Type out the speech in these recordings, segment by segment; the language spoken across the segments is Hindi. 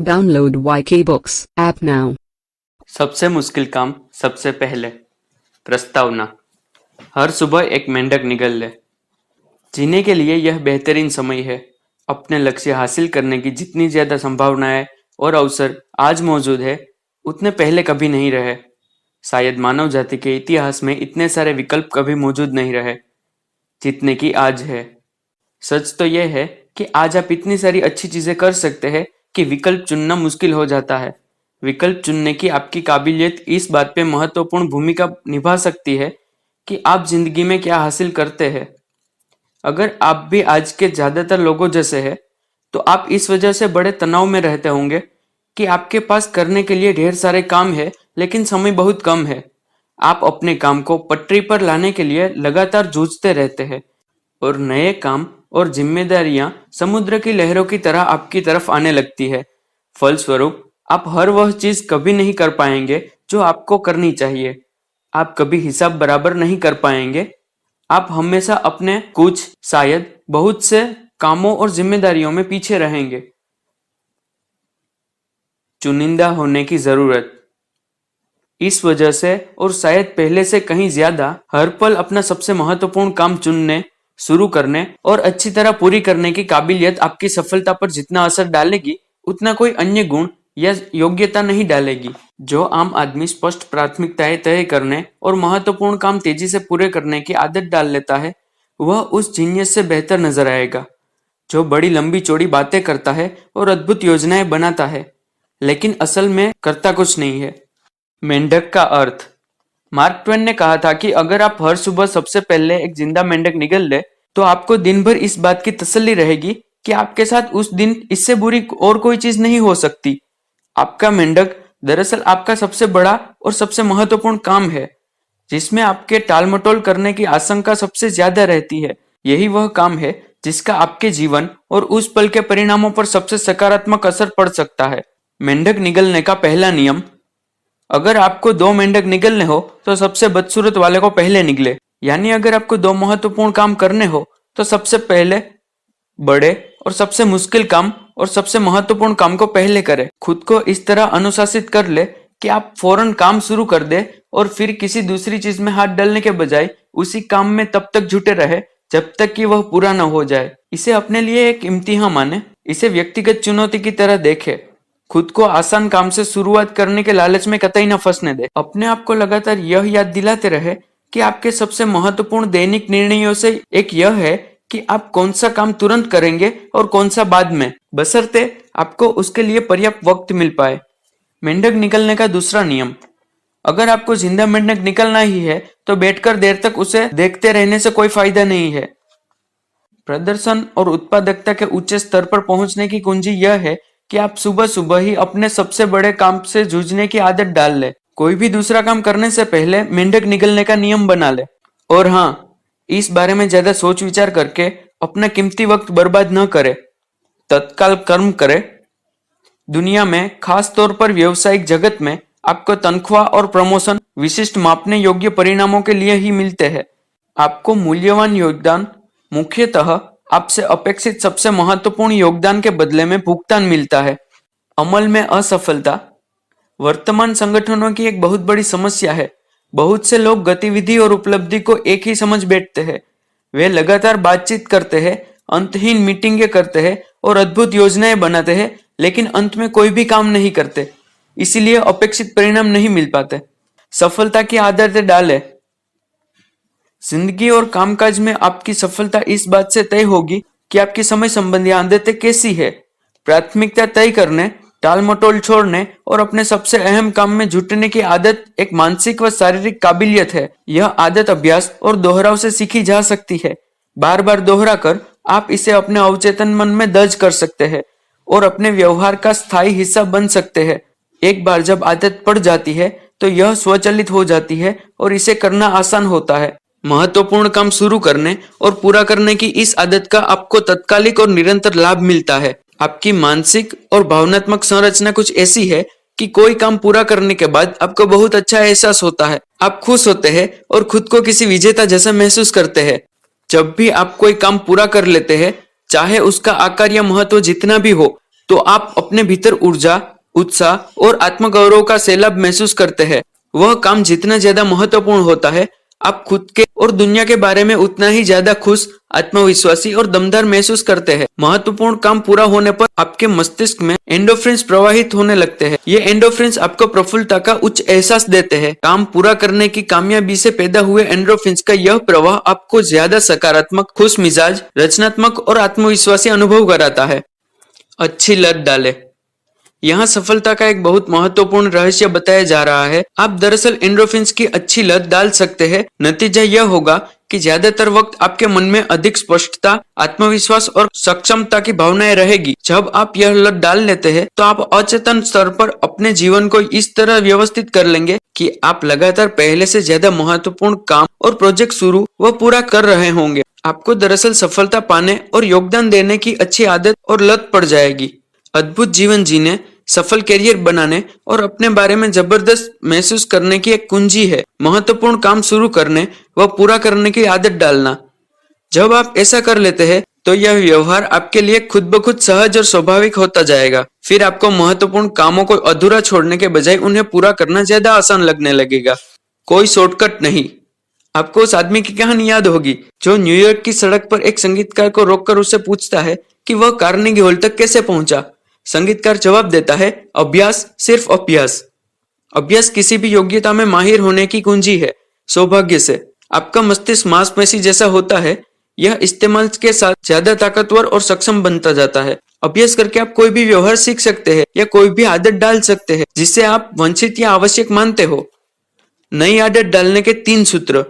Download YK Books app now. सबसे मुश्किल काम सबसे पहले। प्रस्तावना। हर सुबह एक मेंढक निगल ले। जीने के लिए यह बेहतरीन समय है। अपने लक्ष्य हासिल करने की जितनी ज्यादा संभावनाएं और अवसर आज मौजूद है, उतने पहले कभी नहीं रहे। शायद मानव जाति के इतिहास में इतने सारे विकल्प कभी मौजूद नहीं रहे जितने की आज है। सच तो यह है कि आज आप इतनी सारी अच्छी चीजें कर सकते हैं कि विकल्प चुनना मुश्किल हो जाता है। विकल्प चुनने की आपकी काबिलियत इस बात पे महत्वपूर्ण भूमिका निभा सकती है कि आप जिंदगी में क्या हासिल करते हैं। अगर आप भी आज के ज्यादातर लोगों जैसे हैं, तो आप इस वजह से बड़े तनाव में रहते होंगे कि आपके पास करने के लिए ढेर सारे काम है, लेकिन समय बहुत कम है। आप अपने काम को पटरी पर लाने के लिए लगातार जूझते रहते हैं और नए काम और जिम्मेदारियां समुद्र की लहरों की तरह आपकी तरफ आने लगती है। फलस्वरूप आप हर वह चीज कभी नहीं कर पाएंगे जो आपको करनी चाहिए। आप कभी हिसाब बराबर नहीं कर पाएंगे। आप हमेशा अपने कुछ, शायद बहुत से कामों और जिम्मेदारियों में पीछे रहेंगे। चुनिंदा होने की जरूरत। इस वजह से और शायद पहले से कहीं ज्यादा हर पल अपना सबसे महत्वपूर्ण काम चुनने, शुरू करने और अच्छी तरह पूरी करने की काबिलियत आपकी सफलता पर जितना असर डालेगी, उतना कोई अन्य गुण या योग्यता नहीं डालेगी। जो आम आदमी स्पष्ट प्राथमिकताएं तय करने और महत्वपूर्ण काम तेजी से पूरे करने की आदत डाल लेता है, वह उस जीनियस से बेहतर नजर आएगा जो बड़ी लंबी चौड़ी बातें करता है और अद्भुत योजनाएं बनाता है, लेकिन असल में करता कुछ नहीं है। मेंढक का अर्थ। मार्क ट्वेन ने कहा था कि अगर आप हर सुबह सबसे पहले एक जिंदा मेंढक निगल ले, तो आपको दिन भर इस बात की तसल्ली रहेगी कि आपके साथ उस दिन इससे बुरी और कोई चीज नहीं हो सकती। आपका मेंढक दरअसल आपका सबसे बड़ा और सबसे महत्वपूर्ण काम है, जिसमें आपके टालमटोल करने की आशंका सबसे ज्यादा रहती है। यही वह काम है जिसका आपके जीवन और उस पल के परिणामों पर सबसे सकारात्मक असर पड़ सकता है। मेंढक निगलने का पहला नियम। अगर आपको 2 मेंढक निगलने हो तो सबसे बदसूरत वाले को पहले निगले। यानी अगर आपको 2 महत्वपूर्ण काम करने हो तो सबसे पहले बड़े और सबसे मुश्किल काम और सबसे महत्वपूर्ण काम को पहले करें। खुद को इस तरह अनुशासित कर ले कि आप फौरन काम शुरू कर दे और फिर किसी दूसरी चीज में हाथ डालने के बजाय उसी काम में तब तक जुटे रहे जब तक कि वह पूरा न हो जाए। इसे अपने लिए एक इम्तिहान माने। इसे व्यक्तिगत चुनौती की तरह देखे। खुद को आसान काम से शुरुआत करने के लालच में कतई न फंसने दे। अपने आप को लगातार यह याद दिलाते रहे कि आपके सबसे महत्वपूर्ण दैनिक निर्णयों से एक यह है कि आप कौन सा काम तुरंत करेंगे और कौन सा बाद में, बशर्ते आपको उसके लिए पर्याप्त वक्त मिल पाए। मेंढक निकलने का दूसरा नियम। अगर आपको जिंदा मेंढक निकलना ही है तो बैठकर देर तक उसे देखते रहने से कोई फायदा नहीं है। प्रदर्शन और उत्पादकता के उच्च स्तर पर पहुंचने की कुंजी यह है कि आप सुबह सुबह ही अपने सबसे बड़े काम से जूझने की आदत डाल ले। कोई भी दूसरा काम करने से पहले मेंढक निगलने का नियम बना ले। और हाँ, इस बारे में ज्यादा सोच विचार करके अपना कीमती वक्त बर्बाद न करे। तत्काल कर्म करे। दुनिया में, खास तौर पर व्यवसायिक जगत में, आपको तनख्वाह और प्रमोशन विशिष्ट मापने योग्य परिणामों के लिए ही मिलते हैं। आपको मूल्यवान योगदान मुख्यतः आपसे अपेक्षित सबसे महत्वपूर्ण योगदान के बदले में भुगतान मिलता है। अमल में असफलता वर्तमान संगठनों की एक बहुत बड़ी समस्या है। बहुत से लोग गतिविधि और उपलब्धि को एक ही समझ बैठते हैं। वे लगातार बातचीत करते हैं, अंतहीन मीटिंगें करते हैं और अद्भुत योजनाएं बनाते हैं, लेकिन अंत में कोई भी काम नहीं करते। इसीलिए अपेक्षित परिणाम नहीं मिल पाते। सफलता की आदतें डालें। जिंदगी और कामकाज में आपकी सफलता इस बात से तय होगी कि आपकी समय संबंधी आदतें कैसी है। प्राथमिकता तय करने, टाल मटोल छोड़ने और अपने सबसे अहम काम में जुटने की आदत एक मानसिक व शारीरिक काबिलियत है। यह आदत अभ्यास और दोहराव से सीखी जा सकती है। बार बार दोहरा कर आप इसे अपने अवचेतन मन में दर्ज कर सकते हैं और अपने व्यवहार का स्थायी हिस्सा बन सकते हैं। एक बार जब आदत पड़ जाती है तो यह स्वचालित हो जाती है और इसे करना आसान होता है। महत्वपूर्ण काम शुरू करने और पूरा करने की इस आदत का आपको तत्कालिक और निरंतर लाभ मिलता है। आपकी मानसिक और भावनात्मक संरचना कुछ ऐसी है कि कोई काम पूरा करने के बाद आपको बहुत अच्छा एहसास होता है। आप खुश होते हैं और खुद को किसी विजेता जैसा महसूस करते हैं। जब भी आप कोई काम पूरा कर लेते हैं, चाहे उसका आकार या महत्व जितना भी हो, तो आप अपने भीतर ऊर्जा, उत्साह और आत्मगौरव का सैलाब महसूस करते हैं। वह काम जितना ज्यादा महत्वपूर्ण होता है, आप खुद के और दुनिया के बारे में उतना ही ज्यादा खुश, आत्मविश्वासी और दमदार महसूस करते हैं। महत्वपूर्ण काम पूरा होने पर आपके मस्तिष्क में एंडोर्फिन्स प्रवाहित होने लगते हैं। ये एंडोर्फिन्स आपको प्रफुल्लता का उच्च एहसास देते हैं। काम पूरा करने की कामयाबी से पैदा हुए एंडोर्फिन्स का यह प्रवाह आपको ज्यादा सकारात्मक, खुश मिजाज, रचनात्मक और आत्मविश्वासी अनुभव कराता है। अच्छी लत डाले। यहाँ सफलता का एक बहुत महत्वपूर्ण रहस्य बताया जा रहा है। आप दरअसल एंडोर्फिन्स की अच्छी लत डाल सकते हैं। नतीजा यह होगा कि ज्यादातर वक्त आपके मन में अधिक स्पष्टता, आत्मविश्वास और सक्षमता की भावनाएं रहेगी। जब आप यह लत डाल लेते हैं तो आप अचेतन स्तर पर अपने जीवन को इस तरह व्यवस्थित कर लेंगे कि आप लगातार पहले से ज्यादा महत्वपूर्ण काम और प्रोजेक्ट शुरू व पूरा कर रहे होंगे। आपको दरअसल सफलता पाने और योगदान देने की अच्छी आदत और लत पड़ जाएगी। अद्भुत जीवन जीने, सफल करियर बनाने और अपने बारे में जबरदस्त महसूस करने की एक कुंजी है महत्वपूर्ण काम शुरू करने व पूरा करने की आदत डालना। जब आप ऐसा कर लेते हैं तो यह व्यवहार आपके लिए खुद ब खुद सहज और स्वाभाविक होता जाएगा। फिर आपको महत्वपूर्ण कामों को अधूरा छोड़ने के बजाय उन्हें पूरा करना ज्यादा आसान लगने लगेगा। कोई शॉर्टकट नहीं। आपको उस आदमी की कहानी याद होगी जो न्यूयॉर्क की सड़क पर एक संगीतकार को रोककर उससे पूछता है कि वह कार्नेगी हॉल तक कैसे पहुंचा। संगीतकार जवाब देता है, अभ्यास, सिर्फ अभ्यास। अभ्यास किसी भी योग्यता में माहिर होने की कुंजी है। सौभाग्य से आपका मस्तिष्क मांसपेशी जैसा होता है, यह इस्तेमाल के साथ ज्यादा ताकतवर और सक्षम बनता जाता है। अभ्यास करके आप कोई भी व्यवहार सीख सकते हैं या कोई भी आदत डाल सकते हैं जिसे आप वांछित या आवश्यक मानते हो। नई आदत डालने के 3 सूत्र।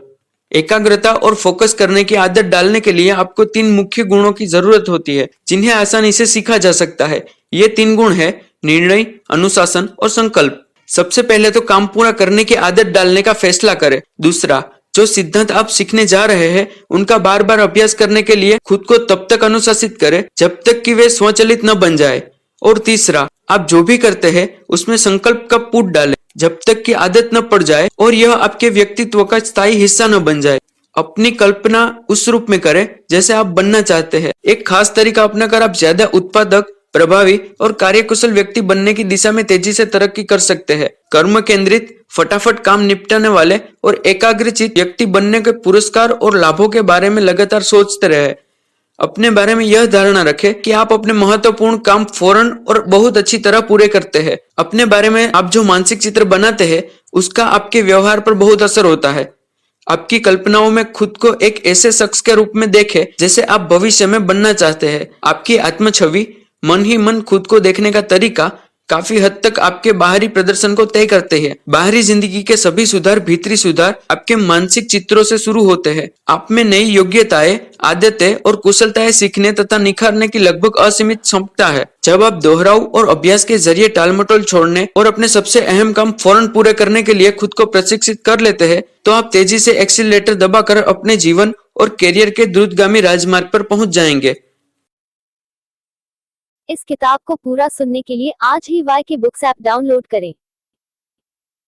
एकाग्रता और फोकस करने की आदत डालने के लिए आपको 3 मुख्य गुणों की जरूरत होती है जिन्हें आसानी से सीखा जा सकता है। ये 3 गुण है निर्णय, अनुशासन और संकल्प। सबसे पहले तो काम पूरा करने की आदत डालने का फैसला करें। दूसरा, जो सिद्धांत आप सीखने जा रहे हैं उनका बार बार अभ्यास करने के लिए खुद को तब तक अनुशासित करें जब तक कि वे स्वचालित न बन जाए। और तीसरा, आप जो भी करते हैं उसमें संकल्प का पुट डालें जब तक कि आदत न पड़ जाए और यह आपके व्यक्तित्व का स्थायी हिस्सा न बन जाए। अपनी कल्पना उस रूप में करें जैसे आप बनना चाहते हैं। एक खास तरीका अपनाकर आप ज्यादा उत्पादक, प्रभावी और कार्यकुशल व्यक्ति बनने की दिशा में तेजी से तरक्की कर सकते हैं। कर्म केंद्रित, फटाफट काम निपटाने वाले और एकाग्रचित व्यक्ति बनने के पुरस्कार और लाभों के बारे में लगातार सोचते रहे। अपने बारे में यह धारणा रखें कि आप अपने महत्वपूर्ण काम फौरन और बहुत अच्छी तरह पूरे करते हैं। अपने बारे में आप जो मानसिक चित्र बनाते हैं उसका आपके व्यवहार पर बहुत असर होता है। आपकी कल्पनाओं में खुद को एक ऐसे शख्स के रूप में देखें जैसे आप भविष्य में बनना चाहते हैं। आपकी आत्म छवि, मन ही मन खुद को देखने का तरीका काफी हद तक आपके बाहरी प्रदर्शन को तय करते हैं। बाहरी जिंदगी के सभी सुधार, भीतरी सुधार आपके मानसिक चित्रों से शुरू होते हैं। आप में नई योग्यताएं, आदतें और कुशलताएं सीखने तथा निखारने की लगभग असीमित क्षमता है। जब आप दोहराव और अभ्यास के जरिए टालमटोल छोड़ने और अपने सबसे अहम काम फौरन पूरे करने के लिए खुद को प्रशिक्षित कर लेते हैं तो आप तेजी से एक्सीलरेटर दबाकर अपने जीवन और करियर के द्रुतगामी राजमार्ग पर पहुंच जाएंगे। इस किताब को पूरा सुनने के लिए आज ही YK बुक्स ऐप डाउनलोड करें।